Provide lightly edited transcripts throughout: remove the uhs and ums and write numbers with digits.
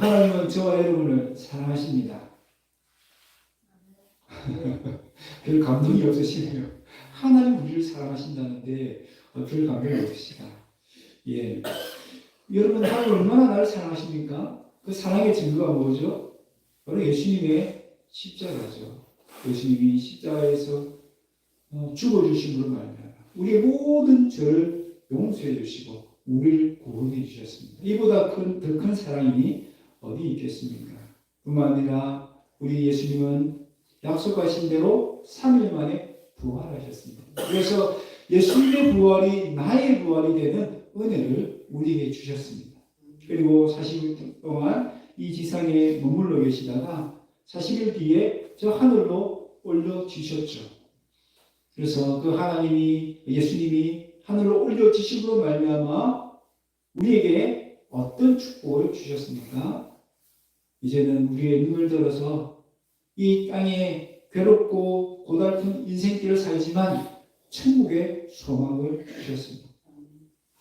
하나님은 저와 여러분을 사랑하십니다. 별 감동이 없으시네요. 하나님 우리를 사랑하신다는데 별 감동이 없으시다. 예. 여러분, 하나님 얼마나 나를 사랑하십니까? 그 사랑의 증거가 뭐죠? 바로 예수님의 십자가죠. 예수님이 십자가에서 죽어주심으로 말미암아 우리의 모든 죄를 용서해 주시고 우리를 구원해 주셨습니다. 이보다 더 큰 사랑이 어디 있겠습니까? 뿐만 아니라 우리 예수님은 약속하신 대로 3일 만에 부활하셨습니다. 그래서 예수님의 부활이 나의 부활이 되는 은혜를 우리에게 주셨습니다. 그리고 40일 동안 이 지상에 머물러 계시다가 40일 뒤에 저 하늘로 올려지셨죠. 그래서 그 하나님이, 예수님이 하늘로 올려지심으로 말미암아 우리에게 어떤 축복을 주셨습니까? 이제는 우리의 눈을 들어서 이 땅에 괴롭고 고달픈 인생길을 살지만 천국의 소망을 주셨습니다.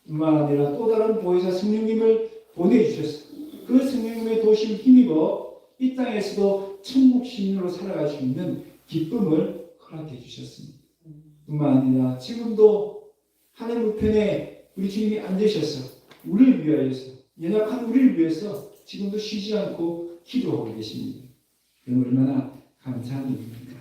뿐만 아니라 또 다른 보혜사 성령님을 보내주셨습니다. 그 성령님의 도심을 힘입어 이 땅에서도 천국 시민으로 살아갈 수 있는 기쁨을 허락해 주셨습니다. 뿐만 아니라 지금도 하나님 우편에 우리 주님이 앉으셔서 우리를 위하여서, 연약한 우리를 위해서 지금도 쉬지 않고 기도하고 계십니다. 그럼 얼마나 감사한 일입니까?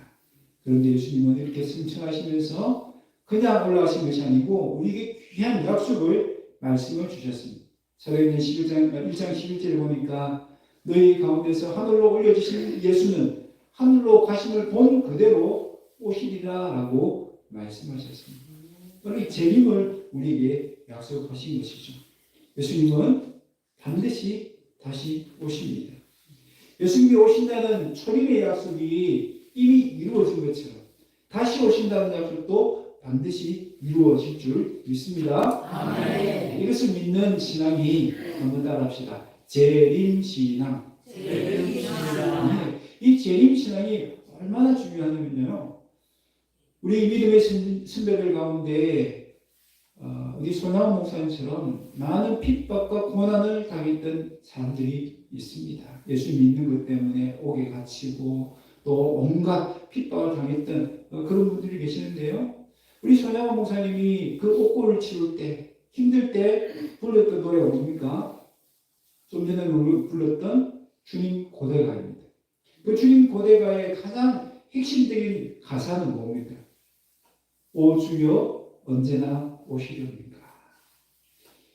그런데 예수님은 이렇게 승천하시면서 그냥 올라가신 것이 아니고 우리에게 귀한 약속을 말씀을 주셨습니다. 사도행전 1장 11절에 보니까 너희 가운데서 하늘로 올려주신 예수는 하늘로 가심을 본 그대로 오시리라 라고 말씀하셨습니다. 바로 재림을 우리에게 약속하신 것이죠. 예수님은 반드시 다시 오십니다. 예수님이 오신다는 초림의 약속이 이미 이루어진 것처럼 다시 오신다는 약속도 반드시 이루어질 줄 믿습니다. 아멘. 이것을 믿는 신앙이 한번 따라합시다. 재림신앙. 이 재림신앙이 얼마나 중요하냐면요. 우리 믿음의 선배들 가운데 우리 손나원 목사님처럼 많은 핍박과 고난을 당했던 사람들이 있습니다. 예수 믿는 것 때문에 옥에 갇히고 또 온갖 핍박을 당했던 그런 분들이 계시는데요. 우리 손나원 목사님이 그 옥고를 치울 때, 힘들 때 불렀던 노래가 뭡니까? 좀 전에 불렀던 주님 고대가입니다. 그 주님 고대가의 가장 핵심적인 가사는 뭡니까? 오 주여 언제나 오시렵니까?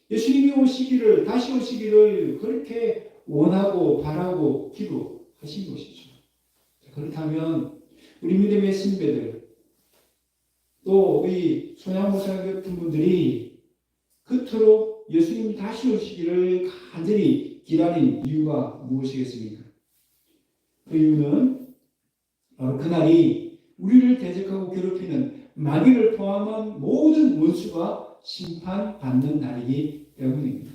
예수님이 오시기를, 다시 오시기를 그렇게 원하고 바라고 기도하신 것이죠. 그렇다면 우리 믿음의 선배들 또 우리 손양목사 같은 분들이 그토록 예수님이 다시 오시기를 간절히 기다린 이유가 무엇이겠습니까? 그 이유는 바로 그날이 우리를 대적하고 괴롭히는 마귀를 포함한 모든 원수가 심판받는 날이기 때문입니다.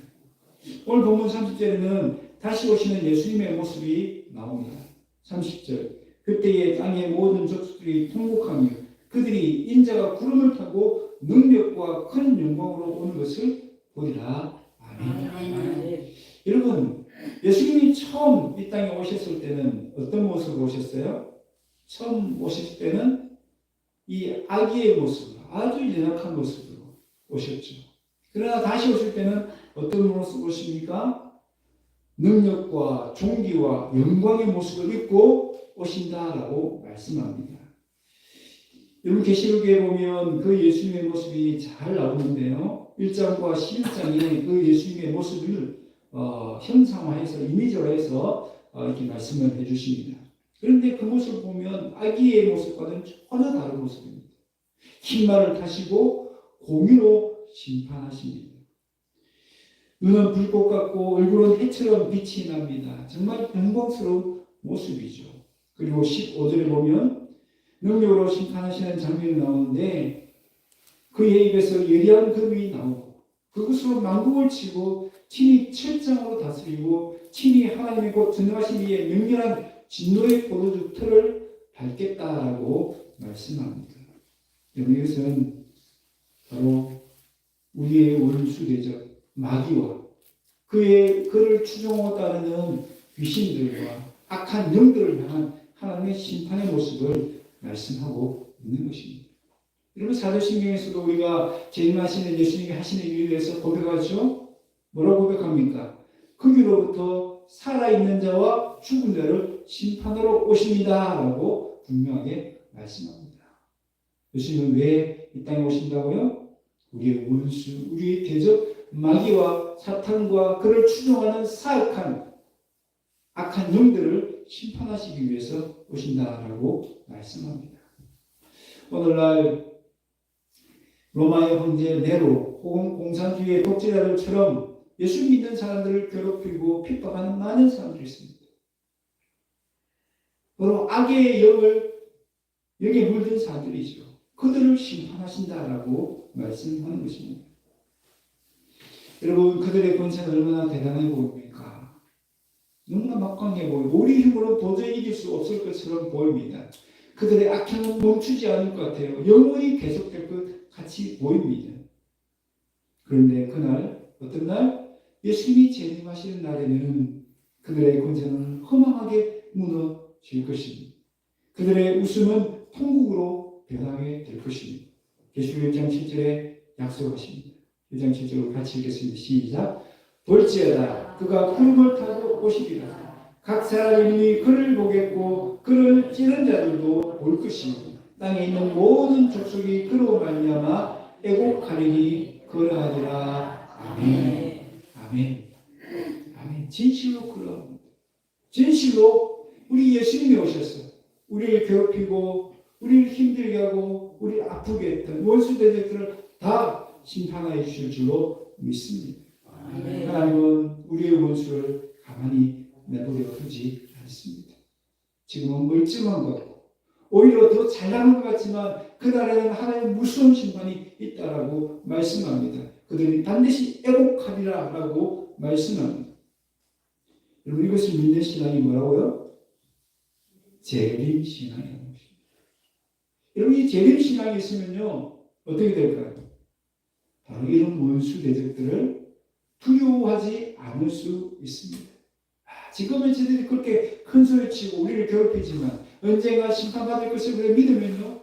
오늘 본문 30절에는 다시 오시는 예수님의 모습이 나옵니다. 30절 그때의 땅의 모든 족속들이 통곡하며 그들이 인자가 구름을 타고 능력과 큰 영광으로 오는 것을 보리라. 아멘. 여러분, 예수님이 처음 이 땅에 오셨을 때는 어떤 모습으로 오셨어요? 처음 오셨을 때는 이 아기의 모습으로, 아주 연약한 모습으로 오셨죠. 그러나 다시 오실 때는 어떤 모습으로 오십니까? 능력과 존귀와 영광의 모습을 입고 오신다라고 말씀합니다. 여러분 계시록에 보면 그 예수님의 모습이 잘 나오는데요. 1장과 11장에 그 예수님의 모습을 형상화해서 이미지화해서 이렇게 말씀을 해주십니다. 그런데 그 모습을 보면 아기의 모습과는 전혀 다른 모습입니다. 흰 말을 타시고 공의로 심판하십니다. 눈은 불꽃 같고 얼굴은 해처럼 빛이 납니다. 정말 영광스러운 모습이죠. 그리고 15절에 보면 능력으로 심판하시는 장면이 나오는데 그의 입에서 예리한 금이 나오고 그것으로 만국을 치고 친히 철장으로 다스리고 친히 하나님의 곧 전능하신 이의 명렬한 진노의 포도주 틀을 밟겠다라고 말씀합니다. 여러분 이것은 바로 우리의 원수대적 마귀와 그를 추종하고 따르는 귀신들과 악한 영들을 향한 하나님의 심판의 모습을 말씀하고 있는 것입니다. 여러분 사도신경에서도 우리가 재림하시는 예수님이 하시는 일에 대해서 고백하죠. 뭐라고 고백합니까? 거기로부터 살아있는 자와 죽은 자를 심판하러 오십니다 라고 분명하게 말씀합니다. 예수님은 왜 이 땅에 오신다고요? 우리의 원수, 우리의 대적 마귀와 사탄과 그를 추종하는 사악한 악한 영들을 심판하시기 위해서 오신다라고 말씀합니다. 오늘날 로마의 황제 네로 혹은 공산주의의 독재자들처럼 예수 믿는 사람들을 괴롭히고 핍박하는 많은 사람들이 있습니다. 바로 악의 영에 물든 사람들이죠. 그들을 심판하신다라고 말씀하는 것입니다. 여러분 그들의 권세는 얼마나 대단해 보입니까? 너무나 막강해 보이고 우리 힘으로 도저히 이길 수 없을 것처럼 보입니다. 그들의 악행은 멈추지 않을 것 같아요. 영원히 계속될 것 같이 보입니다. 그런데 그날 어떤 날 예수님이 재림하시는 날에는 그들의 권세는 허망하게 무너질 것입니다. 그들의 웃음은 통곡으로 변하게 될 것입니다. 계시록 1장 7절에 약속하십니다. 1장 7절을 같이 읽겠습니다. 시작. 볼지어다 그가 푸름을 타고 오시리라. 각 사람이 그를 보겠고 그를 찌른 자들도 볼 것이요 땅에 있는 모든 족속이 그로 말미암아 애곡하리니 그러하리라. 아멘. 아멘. 아멘. 진실로 그러합니다. 진실로 우리 예수님이 오셔서 우리를 괴롭히고 우리를 힘들게 하고 우리를 아프게 했던 원수 대적들을 다 심판하여 주실 줄로 믿습니다. 아멘. 하나님은 우리의 원수를 가만히 내버려 두지 않습니다. 지금은 멀쩡한 것 같고 오히려 더 잘나는 것 같지만 그날에는 하나님의 무서운 심판이 있다라고 말씀합니다. 그들이 반드시 애곡하리라 라고 말씀합니다. 여러분 이것을 믿는 신앙이 뭐라고요? 재림신앙이라는 것입니다. 여러분 이 재림신앙이 있으면요 어떻게 될까요? 바로 이런 원수 대적들을 두려워하지 않을 수 있습니다. 지금은 저들이 그렇게 큰 소리치고 우리를 괴롭히지만 언젠가 심판받을 것을 그래 믿으면요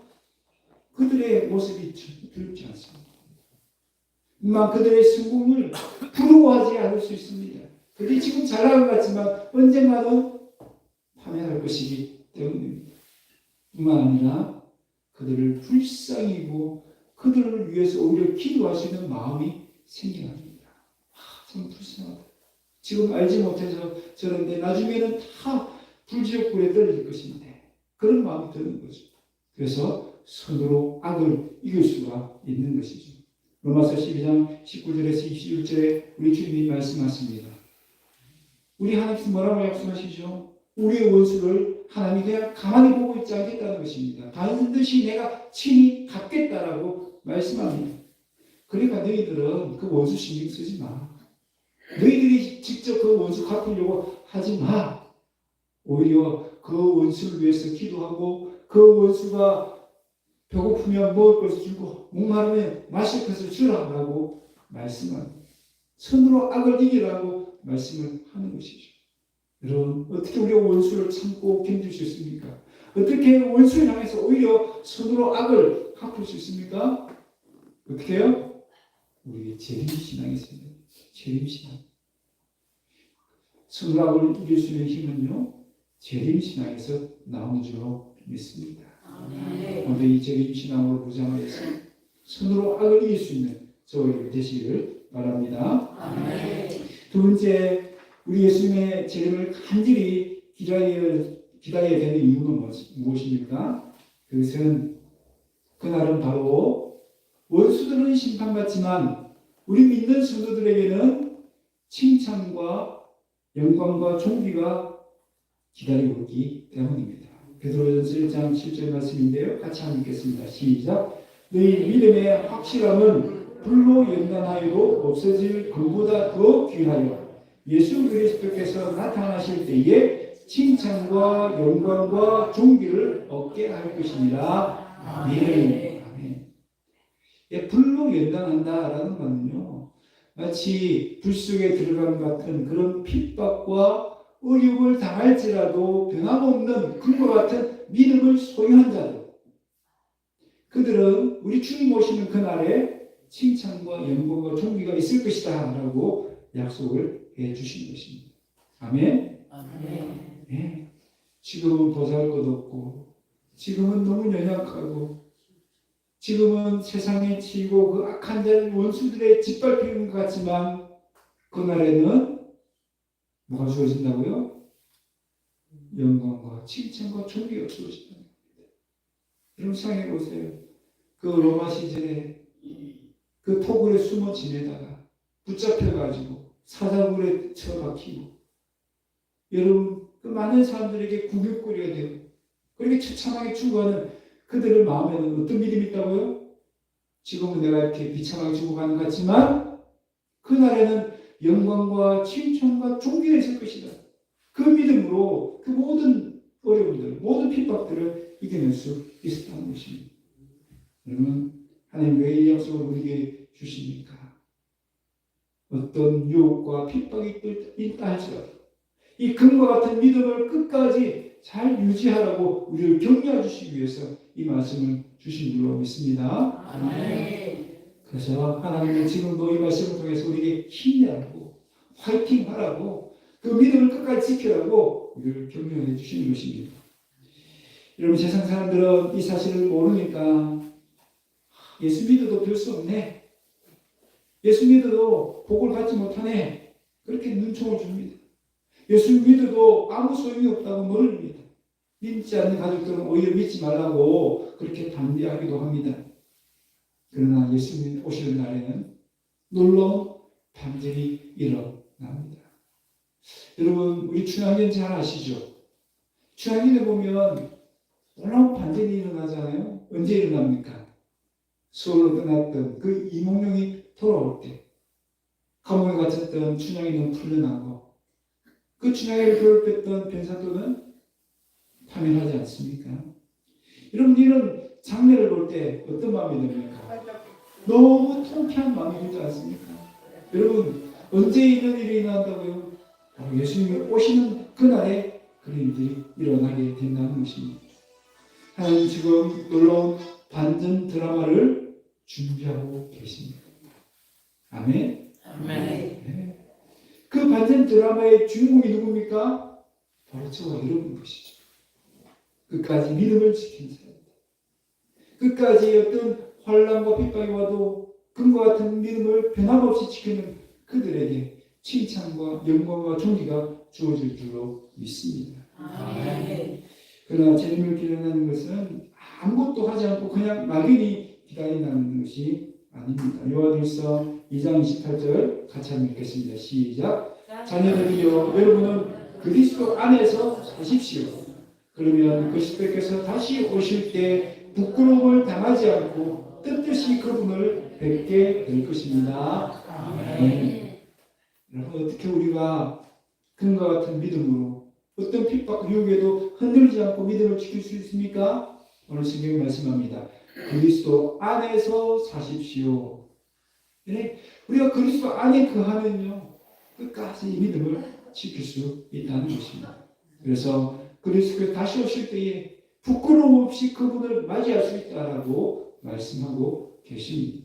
그들의 모습이 두렵지 않습니다. 그들의 성공을 부러워하지 않을 수 있습니다. 그들이 지금 잘하는 것 같지만 언젠가는 파멸할 것이기 때문입니다. 뿐만 아니라 그들을 불쌍히고 그들을 위해서 오히려 기도할 수 있는 마음이 생겨야 합니다. 참 불쌍하다. 지금 알지 못해서 저런데 나중에는 다 불지옥불에 떨어질 것인데 그런 마음이 드는 거죠. 그래서 손으로 악을 이길 수가 있는 것이죠. 로마서 12장 19절에서 21절에 우리 주님이 말씀하십니다. 우리 하나님께서 뭐라고 약속하시죠? 우리의 원수를 하나님이 그냥 가만히 보고 있지 않겠다는 것입니다. 반드시 내가 친히 갚겠다라고 말씀합니다. 그러니까 너희들은 그 원수 신경 쓰지 마. 너희들이 직접 그 원수 갚으려고 하지 마. 오히려 그 원수를 위해서 기도하고 그 원수가 배고프면 먹을 것을 주고 목마르면 마실 것을 주라고 말씀합니다. 손으로 악을 이기라고 말씀을 하는 것이죠. 여러분 어떻게 우리가 원수를 참고 견딜 수 있습니까? 어떻게 원수를 향해서 오히려 손으로 악을 갚을 수 있습니까? 어떻게 해요? 우리의 재림신앙이 있습니다. 재림신앙. 손으로 악을 이길 수 있는 힘은요 재림신앙에서 나오는 줄로 믿습니다. 오늘 이 재림신앙으로 무장해서 손으로 악을 이길 수 있는 저희들 되시기를 바랍니다. 두 번째 우리 예수님의 재림을 간절히 기다려야 되는 이유는 무엇입니까? 그것은 그날은 바로 원수들은 심판받지만 우리 믿는 성도들에게는 칭찬과 영광과 존귀가 기다리고 있기 때문입니다. 베드로전서 1장 7절 말씀인데요. 같이 한번 읽겠습니다. 시작. 너희 믿음의 확실함은 불로 연단하여도 없어질 금보다 더 귀하여 예수 그리스도께서 나타나실 때에 칭찬과 영광과 존귀를 얻게 할 것이니라. 아멘. 아멘. 예, 불로 연단한다라는 것은요 마치 불 속에 들어간 같은 그런 핍박과 어려움을 당할지라도 변함없는 금과 같은 믿음을 소유한 자들, 그들은 우리 주님 오시는 그날에 칭찬과 영광과 존귀가 있을 것이다 라고 약속을 해 주신 것입니다. 아멘. 아멘. 네. 지금은 보잘것없고, 지금은 너무 연약하고, 지금은 세상에 치이고 그 악한 자를 원수들의 짓밟히는 것 같지만, 그날에는 뭐가 주어진다고요? 영광과 칭찬과 존귀가 주어진다. 여러분 생각해 보세요. 그 로마 시절에 그 토굴에 숨어 지내다가 붙잡혀가지고 사자굴에 처박히고, 여러분 그 많은 사람들에게 구경거리가 되고 그렇게 처참하게 죽어가는 그들의 마음에는 어떤 믿음이 있다고요? 지금은 내가 이렇게 비참하게 죽어가는 것 같지만 그날에는 영광과 칭찬과 존귀가 있을 것이다. 그 믿음으로 그 모든 어려움들, 모든 핍박들을 이겨낼 수 있었다는 것입니다. 여러분, 하나님 왜 이 약속을 우리에게 주십니까? 어떤 유혹과 핍박이 있다 할지라도 이 금과 같은 믿음을 끝까지 잘 유지하라고 우리를 격려해 주시기 위해서 이 말씀을 주신 줄로 믿습니다. 아멘. 그래서 하나님은 지금도 이 말씀을 통해서 우리에게 힘내라고, 화이팅 하라고, 그 믿음을 끝까지 지키라고 우리를 격려해 주시는 것입니다. 여러분, 세상 사람들은 이 사실을 모르니까 예수 믿어도 별 수 없네, 예수 믿어도 복을 받지 못하네, 그렇게 눈총을 줍니다. 예수 믿어도 아무 소용이 없다고 멀립니다. 믿지 않는 가족들은 오히려 믿지 말라고 그렇게 반대하기도 합니다. 그러나 예수님 오시는 날에는 놀라운 반전이 일어납니다. 여러분, 우리 춘향전 잘 아시죠? 춘향전에 보면 놀라운 반전이 일어나잖아요. 언제 일어납니까? 수월로 떠났던 그 이몽룡이 돌아올 때, 감옥에 갇혔던 춘향이는 풀려나고, 그 춘향이를 괴롭혔던 변사또는 파면하지 않습니까? 여러분, 이런 장면을 볼 때 어떤 마음이 듭니까? 너무 통쾌한 마음이 들지 않습니까? 여러분, 언제 이런 일이 일어난다고요? 예수님이 오시는 그날에 그런 일들이 일어나게 된다는 것입니다. 하나님 지금 놀라운 반전 드라마를 준비하고 계십니다. 아멘. 아멘. 네. 그 반전 드라마의 주인공이 누굽니까? 바로 저와 여러분 것이죠. 끝까지 믿음을 지킨 사람, 끝까지 어떤 환난과 핍박이 와도 금과 같은 믿음을 변함없이 지키는 그들에게 칭찬과 영광과 존귀가 주어질 줄로 믿습니다. 아멘. 그러나 주님을 기다리는 것은 아무것도 하지 않고 그냥 막연히 기다린다는 것이 아닙니다. 요한일서 2장 28절 같이 한번 읽겠습니다. 시작. 자녀들이여, 여러분은 그리스도 안에서 사십시오. 그러면 그리스도께서 다시 오실 때 부끄러움을 당하지 않고 뜻뜻이 그분을 뵙게 될 것입니다. 아멘. 여러분, 어떻게 우리가 금과 같은 믿음으로 어떤 핍박, 유혹에도 흔들리지 않고 믿음을 지킬 수 있습니까? 오늘 성경이 말씀합니다. 그리스도 안에서 사십시오. 네? 우리가 그리스도 안에 거하면요, 끝까지 이 믿음을 지킬 수 있다는 것입니다. 그래서 그리스도께서 다시 오실 때에 부끄러움 없이 그분을 맞이할 수 있다라고 말씀하고 계십니다.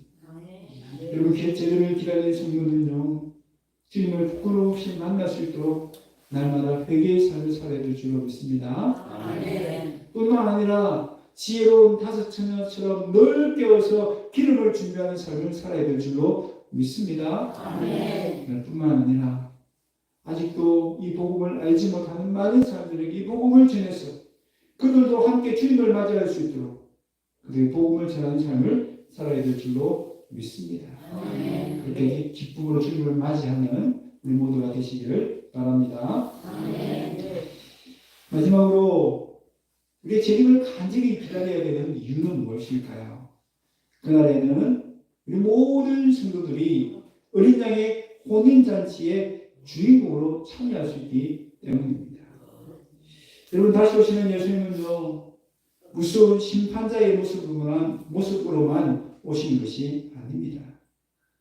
여러분, 제자를 기다리는 성도는요, 주님을 부끄러움 없이 만날 수 있도록 날마다 회개의 삶을 살아야 될 줄로 믿습니다. 아멘. 뿐만 아니라 지혜로운 다섯 처녀처럼 늘 깨워서 기름을 준비하는 삶을 살아야 될 줄로 믿습니다. 아멘. 뿐만 아니라 아직도 이 복음을 알지 못하는 많은 사람들에게 이 복음을 전해서 그들도 함께 주님을 맞이할 수 있도록 그들의 복음을 전하는 삶을 살아야 될 줄로 믿습니다. 아멘. 그렇게 기쁨으로 주님을 맞이하는 우리 모두가 되시기를 바랍니다. 아멘. 마지막으로 우리의 재림을 간절히 기다려야 되는 이유는 무엇일까요? 그날에는 우리 모든 성도들이 어린 양의 혼인잔치의 주인공으로 참여할 수 있기 때문입니다. 여러분, 다시 오시는 예수님은요, 무서운 심판자의 모습으로만 오시는 것이 아닙니다.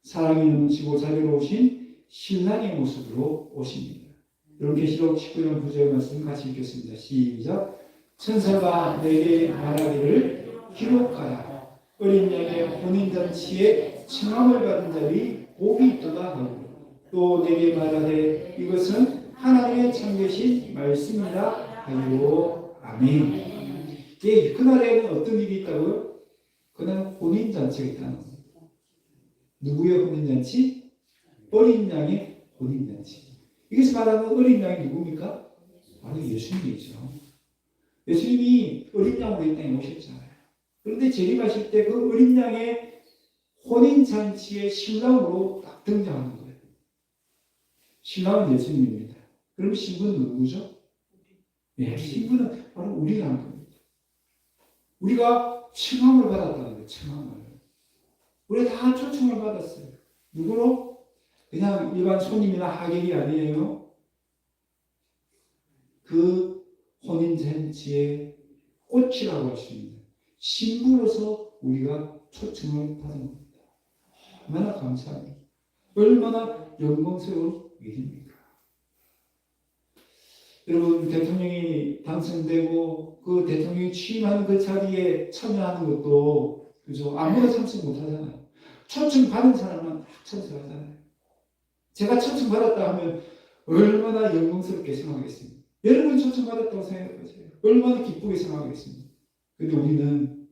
사랑이 넘치고 자비로우신 신랑의 모습으로 오십니다. 여러분 계시록 19장 9절 말씀 같이 읽겠습니다. 시작. 천사가 내게 말하기를 기록하라. 어린 양의 혼인잔치에 청함을 받은 자들이 복이 있도다 하고 또 내게 말하되 이것은 하나님의 참되신 말씀이라 하기로. 아멘. 예, 그날에는 어떤 일이 있다고요? 그날 혼인잔치가 있다는 겁니다. 누구의 혼인잔치? 어린 양의 혼인잔치. 이것을 말하는 어린 양이 누굽니까? 바로 예수님이죠. 예수님이 어린 양으로 이 땅에 오셨잖아요. 그런데 재림하실 때 그 어린 양의 혼인잔치의 신랑으로 딱 등장하는 거예요. 신랑은 예수님입니다. 그럼 신부는 누구죠? 네, 신부는 바로 우리라는 겁니다. 우리가 칭함을 받았다는 거예요. 칭함을. 우리가 다 초청을 받았어요. 누구로? 그냥 일반 손님이나 하객이 아니에요. 그 혼인잔치의 꽃이라고 할 수 있는 신부로서 우리가 초청을 받은 겁니다. 얼마나 감사합니다. 얼마나 영광스러운 일입니까? 여러분, 대통령이 당선되고 그 대통령이 취임하는 그 자리에 참여하는 것도 그죠? 아무나 참석 못하잖아요. 초청 받은 사람만 다 참석하잖아요. 제가 초청 받았다 하면 얼마나 영광스럽게 생각하겠습니까? 여러분이 초청 받았다고 생각하세요. 얼마나 기쁘게 생각하겠습니까? 그런데 우리는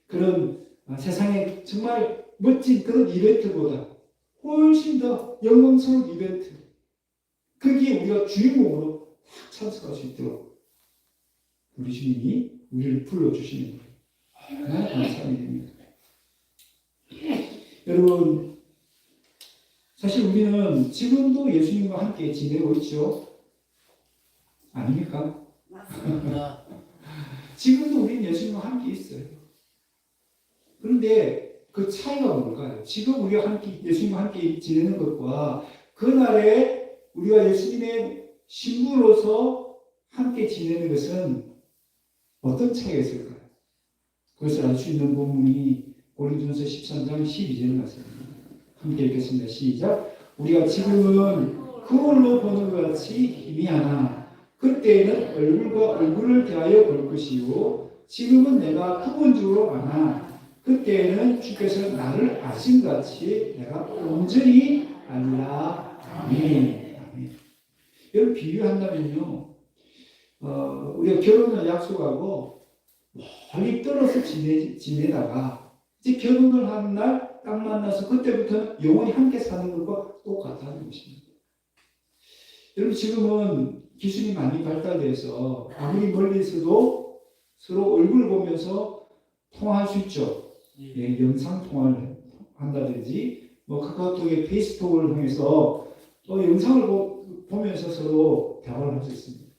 그런 세상에 정말 멋진 그런 이벤트보다 훨씬 더 영광스러운 이벤트, 거기에 우리가 주인공으로 딱 참석할 수 있도록 우리 주님이 우리를 불러주시는 거예요. 얼마나 감사한 일입니다. 여러분, 사실 우리는 지금도 예수님과 함께 지내고 있죠? 아닙니까? 맞습니다. 지금도 우리는 예수님과 함께 있어요. 그런데 그 차이가 뭘까요? 지금 우리가 함께 예수님과 함께 지내는 것과 그날에 우리가 예수님의 신부로서 함께 지내는 것은 어떤 차이가 있을까요? 그것을 알 수 있는 본문이 고린도전서 13장 12절 말씀입니다. 함께 읽겠습니다. 시작. 우리가 지금은 거울로 보는 것 같이 희미하나 그때에는 얼굴과 얼굴을 대하여 볼 것이요 지금은 내가 부분적으로 아나 그때에는 주께서 나를 아신 같이 내가 온전히 알라. 아멘. 아멘. 여러분, 비유한다면요, 우리가 결혼을 약속하고 멀리 떨어져 지내다가 이제 결혼을 하는 날 딱 만나서 그때부터는 영원히 함께 사는 것과 똑같다는 것입니다. 여러분, 지금은 기술이 많이 발달돼서 아무리 멀리 있어도 서로 얼굴 보면서 통화할 수 있죠. 예, 영상 통화를 한다든지 뭐 카카오톡의 페이스톡을 통해서 또 영상을 보면서 서로 대화를 할 수 있습니다.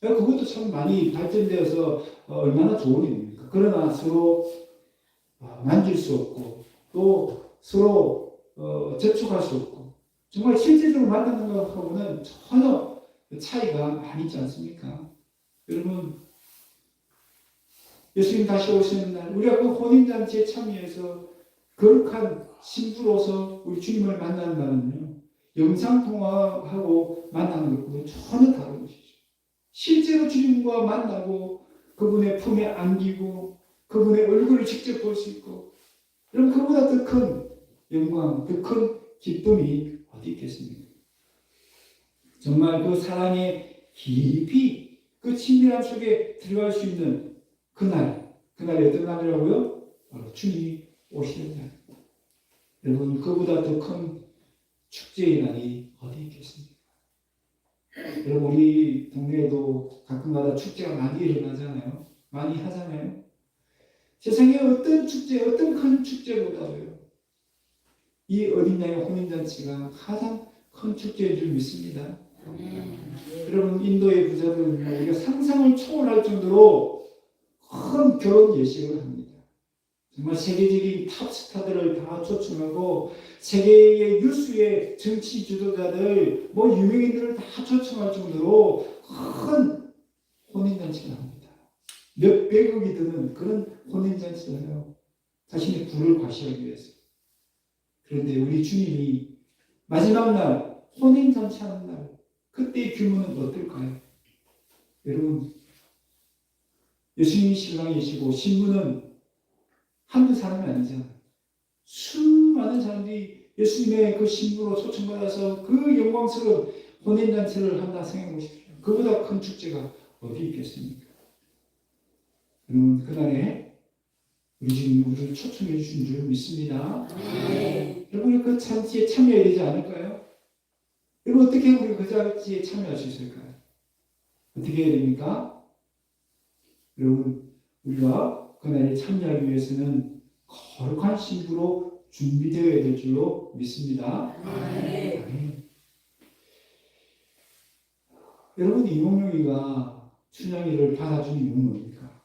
그것도 참 많이 발전되어서 얼마나 좋은 일입니까? 그러나 서로 만질 수 없고 또 서로 접촉할 수 없고 정말 실제적으로 만나는 것하고는 전혀 차이가 많이 있지 않습니까? 여러분, 예수님 다시 오시는 날 우리가 그 혼인잔치에 참여해서 거룩한 신부로서 우리 주님을 만나는 날은요, 영상통화하고 만나는 것과는 전혀 다른 것이죠. 실제로 주님과 만나고 그분의 품에 안기고 그분의 얼굴을 직접 볼 수 있고, 그럼 그보다 더 큰 영광, 더 큰 기쁨이 어디 있겠습니까? 정말 그 사랑의 깊이 그 친밀함 속에 들어갈 수 있는 그날이 어떤 날이라고요? 바로 주님이 오시는 날. 여러분, 그보다 더 큰 축제의 날이 어디 있겠습니까? 여러분, 우리 동네에도 가끔가다 축제가 많이 일어나잖아요. 많이 하잖아요. 세상에 어떤 축제, 어떤 큰 축제보다도요, 이 어린 양의 혼인잔치가 가장 큰 축제인 줄 믿습니다. 여러분, 인도의 부자들은 우리가 상상을 초월할 정도로 큰 결혼 예식을 합니다. 정말 세계적인 탑스타들을 다 초청하고 세계의 유수의 정치 지도자들, 유명인들을 다 초청할 정도로 큰 혼인잔치를 합니다. 몇백억이 드는 그런 혼인잔치를 해요. 자신의 부를 과시하기 위해서. 그런데 우리 주님이 마지막 날 혼인잔치 하는 날, 그때의 규모는 어떨까요? 여러분, 예수님이 신랑이시고 신부는 한두 사람이 아니잖아요. 수많은 사람들이 예수님의 그 신부로 초청받아서 그 영광스러운 혼인잔치를 한다 생각해 보십시오. 그보다 큰 축제가 어디 있겠습니까? 여러분, 그날에 우리 주님 우리를 초청해 주신 줄 믿습니다. 여러분이 그 잔치에 참여해야 되지 않을까요? 여러분, 어떻게 우리가 그 잔치에 참여할 수 있을까요? 어떻게 해야 됩니까? 여러분, 우리가 그날에 참여하기 위해서는 거룩한 신부로 준비되어야 될 줄로 믿습니다. 아멘. 여러분, 이몽룡이가 춘향이를 받아준 이유는 뭡니까?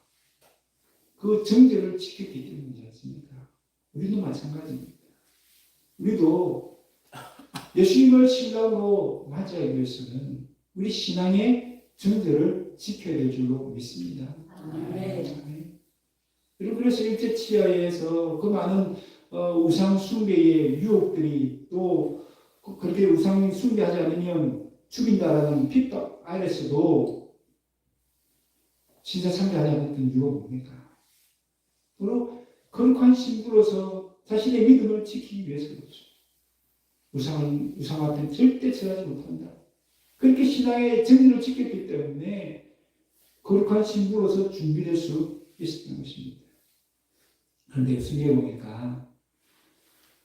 그 정제를 지켰기 때문이지 않습니까? 우리도 마찬가지입니다. 우리도 예수님을 신랑으로 맞이하기 위해서는 우리 신앙의 정제를 지켜야 될 줄로 믿습니다. 아멘. 여러분, 그래서 일제 치하에서 그 많은 우상 숭배의 유혹들이 또 그렇게 우상 숭배하지 않으면 죽인다라는 핍박 아래서도 진짜 참배하지 않았던 이유가 뭡니까? 바로 거룩한 신부로서 자신의 믿음을 지키기 위해서였죠. 우상 앞에 절대 절하지 못한다. 그렇게 신앙의 정리를 지켰기 때문에 거룩한 신부로서 준비될 수 있었던 것입니다. 그런데 성경에 보니까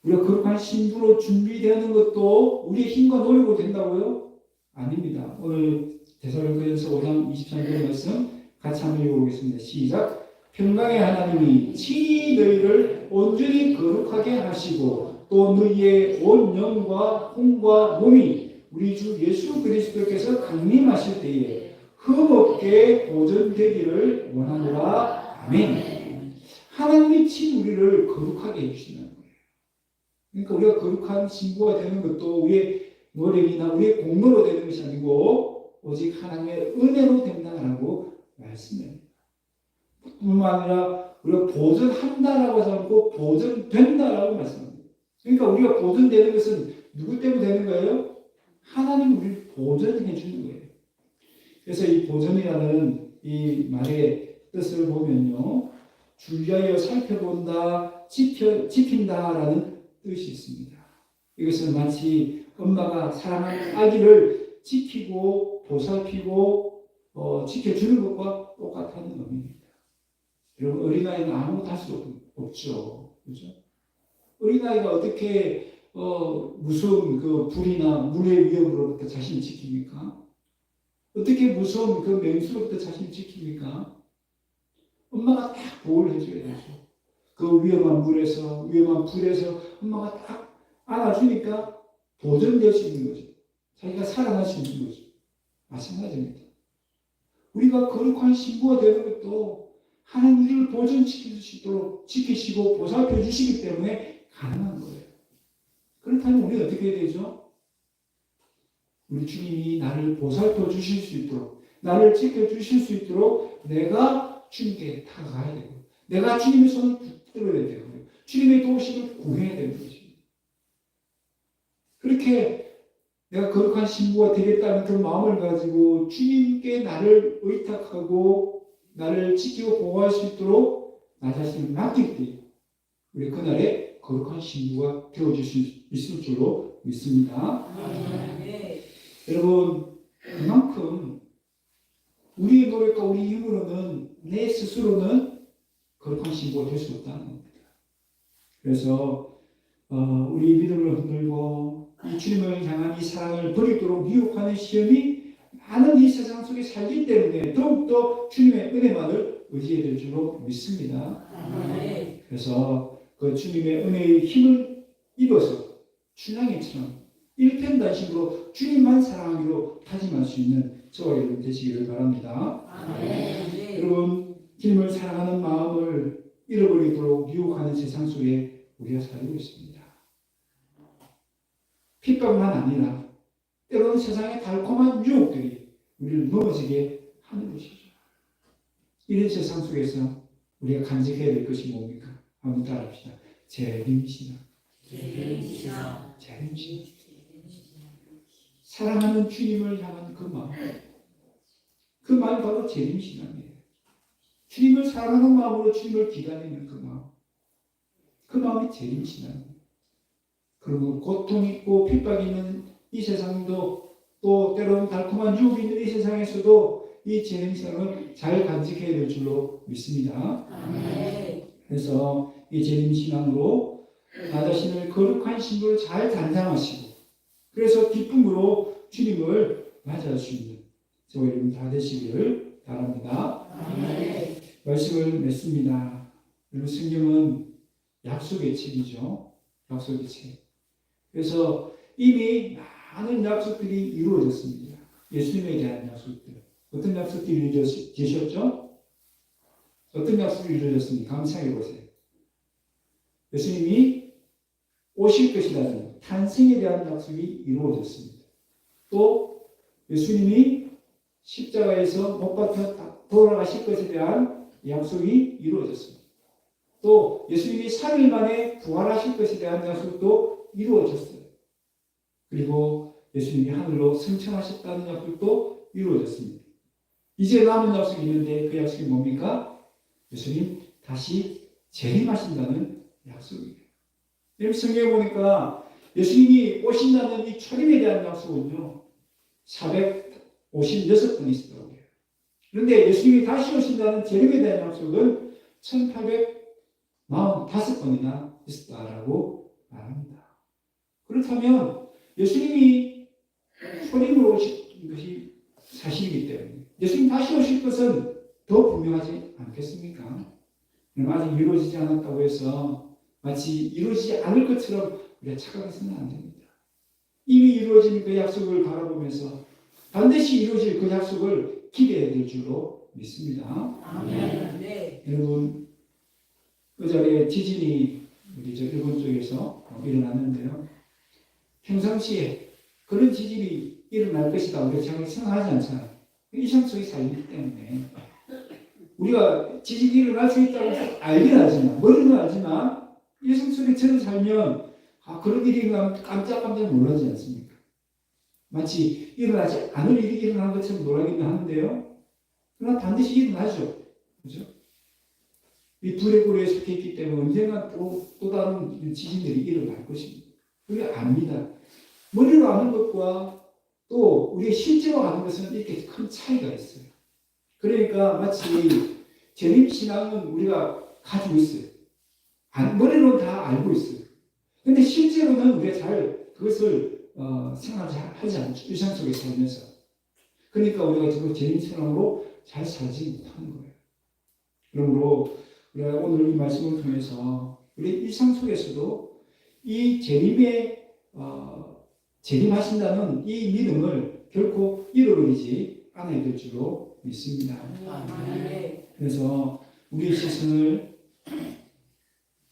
우리가 거룩한 신부로 준비되는 것도 우리의 힘과 노력으로 된다고요? 아닙니다. 오늘 데살로니가전서 5장 23절 말씀 같이 한번 읽어보겠습니다. 시작. 평강의 하나님이 친히 너희를 온전히 거룩하게 하시고 또 너희의 온 영과 혼과 몸이 우리 주 예수 그리스도께서 강림하실 때에 흠없게 보존되기를 원하노라. 아멘. 하나님이 친 우리를 거룩하게 해주신다는 거예요. 그러니까 우리가 거룩한 신부가 되는 것도 우리의 노력이나 우리의 공로로 되는 것이 아니고 오직 하나님의 은혜로 된다라고 말씀합니다. 뿐만 아니라 우리가 보존한다라고 하지 않고 보존된다라고 말씀합니다. 그러니까 우리가 보존되는 것은 누구 때문에 되는 거예요? 하나님이 우리를 보존해 주는 거예요. 그래서 이 보존이라는 이 말의 뜻을 보면요, 주의하여 살펴본다, 지킨다라는 뜻이 있습니다. 이것은 마치 엄마가 사랑하는 아기를 지키고 보살피고 지켜주는 것과 똑같은 의미입니다. 여러분, 어린아이는 아무것도 할 수 없죠. 그죠? 어린아이가 어떻게 무서운 그 불이나 물의 위협으로부터 자신을 지킵니까? 어떻게 무서운 그 맹수로부터 자신을 지킵니까? 엄마가 딱 보호를 해줘야 되죠. 그 위험한 물에서, 위험한 불에서 엄마가 딱 안아주니까 보존될 수 있는 거죠. 자기가 살아날 수 있는 거죠. 마찬가지입니다. 우리가 거룩한 신부가 되는 것도 하나님 우리를 보존시킬 수 있도록 지키시고 보살펴 주시기 때문에 가능한 거예요. 그렇다면 우리는 어떻게 해야 되죠? 우리 주님이 나를 보살펴 주실 수 있도록, 나를 지켜 주실 수 있도록 내가 주님께 다가가야 되고, 내가 주님의 손을 붙들어야 되고, 주님의 도우심을 구해야 되는 것입니다. 그렇게 내가 거룩한 신부가 되겠다는 그 마음을 가지고 주님께 나를 의탁하고 나를 지키고 보호할 수 있도록 나 자신을 맡길 때 우리 그날에 거룩한 신부가 되어줄 수 있을 줄로 믿습니다. 여러분, 그만큼 우리의 노력과 우리 힘으로는 내 스스로는 거룩한 신부가 될 수 없다는 겁니다. 그래서 우리 믿음을 흔들고 이 주님을 향한 이 사랑을 버리도록 유혹하는 시험이 많은 이 세상 속에 살기 때문에 더욱더 주님의 은혜만을 의지해야 될 줄로 믿습니다. 그래서 그 주님의 은혜의 힘을 입어서 춘향이처럼 일편단심으로 주님만 사랑하기로 다짐할 수 있는 저와 여러분 되시기를 바랍니다. 여러분, 주님을 사랑하는 마음을 잃어버리도록 유혹하는 세상 속에 우리가 살고 있습니다. 핍박만 아니라 때로는 세상의 달콤한 유혹들이 우리를 넘어지게 하는 것이죠. 이런 세상 속에서 우리가 간직해야 될 것이 뭡니까? 한번 따라합시다. 재림신앙. 재림신앙. 사랑하는 주님을 향한 그 마음. 그 마음이 바로 재림신앙이에요. 주님을 사랑하는 마음으로 주님을 기다리는 그 마음. 그 마음이 재림신앙이에요. 그리고 고통 있고 핍박 있는 이 세상도 또 때로는 달콤한 유혹이 있는 이 세상에서도 이 재림신앙을 잘 간직해야 될 줄로 믿습니다. 아멘. 그래서 이 재림신앙으로 나 자신을 거룩한 신부로 잘 단장하시고 그래서 기쁨으로 주님을 맞이할 수 있는 저와 여러분 다 되시기를 바랍니다. 아멘. 말씀을 맺습니다. 여러분 성경은 약속의 책이죠. 약속의 책. 그래서 이미 많은 약속들이 이루어졌습니다. 예수님에 대한 약속들. 어떤 약속들이 이루어지셨죠? 어떤 약속이 이루어졌습니까? 감상해 보세요. 예수님이 오실 것이라는 탄생에 대한 약속이 이루어졌습니다. 또 예수님이 십자가에서 못 박혀 돌아가실 것에 대한 약속이 이루어졌습니다. 또 예수님이 3일 만에 부활하실 것에 대한 약속도 이루어졌어요. 그리고 예수님이 하늘로 승천하셨다는 약속도 이루어졌습니다. 이제 남은 약속이 있는데 그 약속이 뭡니까? 예수님 다시 재림하신다는 약속이에요. 여러분 성경에 보니까 예수님이 오신다는 이 초림에 대한 약속은요 456번이 있었다고 해요. 그런데 예수님이 다시 오신다는 재림에 대한 약속은 1845번이나 있었다라고 말합니다. 그렇다면 예수님이 초림으로 오신 것이 사실이기 때문에 예수님 다시 오실 것은 더 분명하지 않겠습니까? 아직 이루어지지 않았다고 해서 마치 이루어지지 않을 것처럼 우리가 착각해서는 안 됩니다. 이미 이루어진 그 약속을 바라보면서 반드시 이루어질 그 약속을 기대해야 될 줄로 믿습니다. 아멘. 네. 여러분 어저께 지진이 우리 저 일본 쪽에서 일어났는데요. 평상시에 그런 지진이 일어날 것이다 우리가 잘 생각하지 않잖아요. 이상 속에 살기 때문에 우리가 지진이 일어날 수 있다고 알긴 알지만 머리는 알지만 이상 속에처럼 살면 그런 일이 일어나면 깜짝깜짝 놀라지 않습니까? 마치 일어나지 않을 일이 일어나는 것처럼 놀라기는 하는데요. 그러나 반드시 일어나죠. 그죠? 이 불의 고리에 속해 있기 때문에 언젠가 또 다른 지진들이 일어날 것입니다. 우리가 압니다. 머리로 아는 것과 또 우리가 실제로 아는 것은 이렇게 큰 차이가 있어요. 그러니까 마치 재림신앙은 우리가 가지고 있어요. 머리로는 다 알고 있어요. 근데 실제로는 우리가 잘 그것을 생각하지 않죠. 일상 속에 살면서. 그러니까 우리가 지금 재림신앙으로 잘 살지 못하는 거예요. 그러므로 우리가 오늘 이 말씀을 통해서 우리 일상 속에서도 이 재림하신다는 이 믿음을 결코 잃어버리지 않아야 될 줄로 믿습니다. 아멘. 그래서 우리의 시선을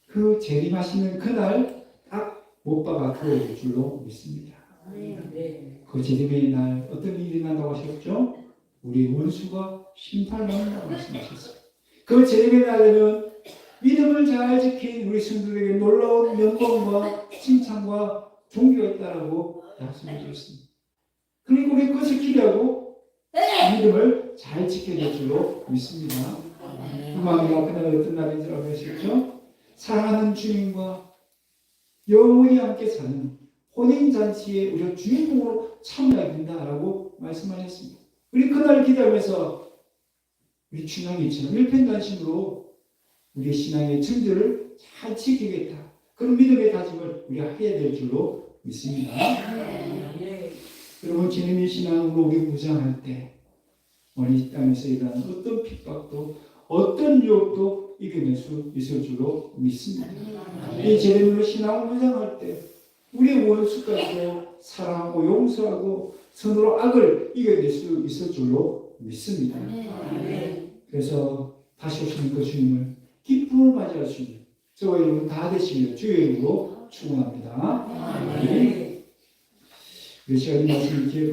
그 재림하시는 그날 딱 못 박아둬야 될 줄로 믿습니다. 네. 그 재림의 날 어떤 일이 난다고 하셨죠? 우리 원수가 심판받는다고 말씀하셨어요. 그 재림의 날에는 믿음을 잘 지킨 우리 성도들에게 놀라운 영광과 칭찬과 종교가 있다라고 약속해 주셨습니다. 그러니까 우리 그것을 기대하고 믿음을 잘 지켜야 될 줄로 믿습니다. 그 마음이가 그날 어떤 날인지라고 하셨죠? 사랑하는 주님과 영원히 함께 사는 혼인잔치에 우리가 주인공으로 참여해야 된다라고 말씀하셨습니다. 우리 그날 기대하면서 우리 춘향이처럼 일편단심으로 우리의 신앙의 증거를 잘 지키겠다. 그런 믿음의 다짐을 우리가 해야 될 줄로 믿습니다. 여러분 주님의 신앙으로 우리 무장할 때 오늘 이 땅에서 일어나는 어떤 핍박도 어떤 유혹도 이겨낼 수 있을 줄로 믿습니다. 이 재림으로 신앙을 무장할 때 우리의 원수까지도 사랑하고 용서하고 선으로 악을 이겨낼 수 있을 줄로 믿습니다. 그래서 다시 오시는 그 주님을 기쁨을 맞이할 수 있는 저와 여러분 다 되시기를 주의 이름으로 축원합니다. 이 시간 이 말씀을 기억하시고